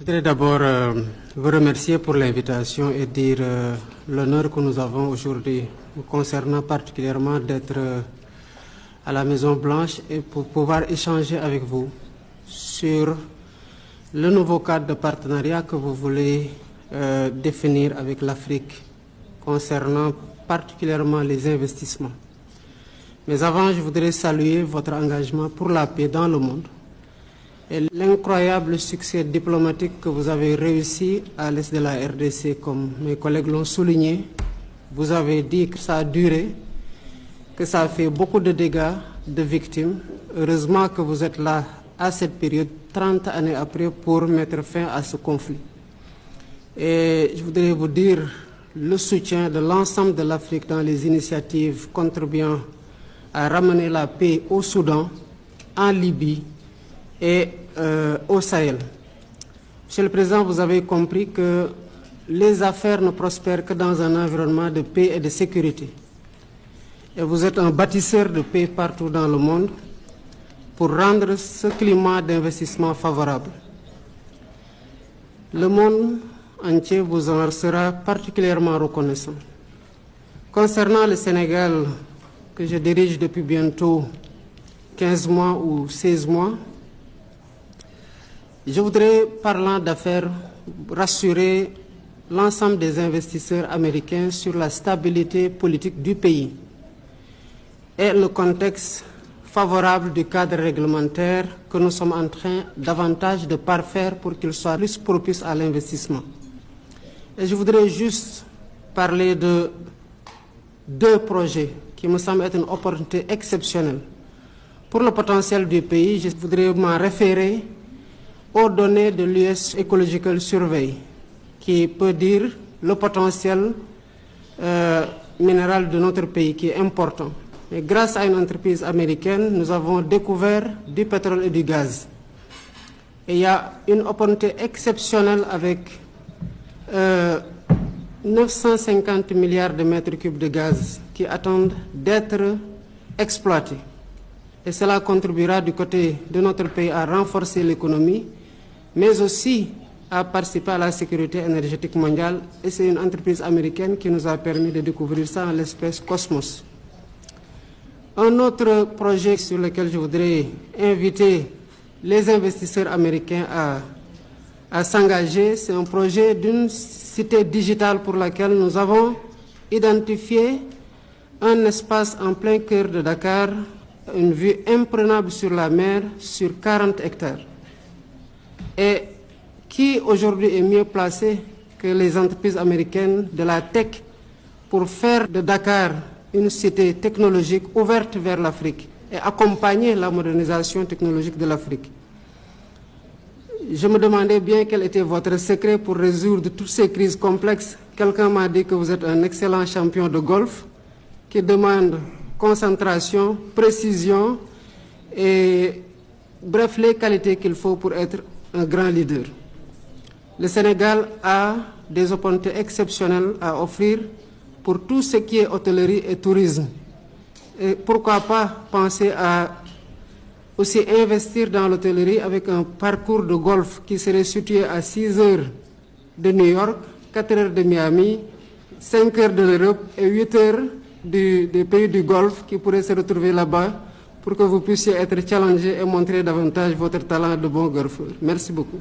Je voudrais d'abord vous remercier pour l'invitation et dire l'honneur que nous avons aujourd'hui concernant particulièrement d'être à la Maison Blanche et pour pouvoir échanger avec vous sur le nouveau cadre de partenariat que vous voulez définir avec l'Afrique concernant particulièrement les investissements. Mais avant, je voudrais saluer votre engagement pour la paix dans le monde et l'incroyable succès diplomatique que vous avez réussi à l'est de la RDC, comme mes collègues l'ont souligné. Vous avez dit que ça a duré, que ça a fait beaucoup de dégâts, de victimes. Heureusement que vous êtes là à cette période, 30 années après, pour mettre fin à ce conflit. Et je voudrais vous dire le soutien de l'ensemble de l'Afrique dans les initiatives contribuant à ramener la paix au Soudan, en Libye et au Sahel. Monsieur le Président, vous avez compris que les affaires ne prospèrent que dans un environnement de paix et de sécurité. Et vous êtes un bâtisseur de paix partout dans le monde pour rendre ce climat d'investissement favorable. Le monde entier vous en sera particulièrement reconnaissant. Concernant le Sénégal, que je dirige depuis bientôt 15 mois ou 16 mois, je voudrais, parlant d'affaires, rassurer l'ensemble des investisseurs américains sur la stabilité politique du pays et le contexte favorable du cadre réglementaire que nous sommes en train davantage de parfaire pour qu'il soit plus propice à l'investissement. Et je voudrais juste parler de deux projets qui me semblent être une opportunité exceptionnelle. Pour le potentiel du pays, je voudrais m'en référer aux données de l'US Ecological Survey, qui peut dire le potentiel minéral de notre pays, qui est important. Et grâce à une entreprise américaine, nous avons découvert du pétrole et du gaz. Et il y a une opportunité exceptionnelle avec 950 milliards de mètres cubes de gaz qui attendent d'être exploités. Et cela contribuera du côté de notre pays à renforcer l'économie, mais aussi à participer à la sécurité énergétique mondiale. Et c'est une entreprise américaine qui nous a permis de découvrir ça en l'espèce Cosmos. Un autre projet sur lequel je voudrais inviter les investisseurs américains à s'engager, c'est un projet d'une cité digitale pour laquelle nous avons identifié un espace en plein cœur de Dakar, une vue imprenable sur la mer, sur 40 hectares. Et qui aujourd'hui est mieux placé que les entreprises américaines de la tech pour faire de Dakar une cité technologique ouverte vers l'Afrique et accompagner la modernisation technologique de l'Afrique. Je me demandais bien quel était votre secret pour résoudre toutes ces crises complexes. Quelqu'un m'a dit que vous êtes un excellent champion de golf qui demande concentration, précision et bref, les qualités qu'il faut pour être un grand leader. Le Sénégal a des opportunités exceptionnelles à offrir pour tout ce qui est hôtellerie et tourisme. Et pourquoi pas penser à aussi investir dans l'hôtellerie avec un parcours de golf qui serait situé à 6 heures de New York, 4 heures de Miami, 5 heures de l'Europe et 8 heures des pays du Golfe qui pourraient se retrouver là-bas pour que vous puissiez être challengé et montrer davantage votre talent de bon golfeur. Merci beaucoup.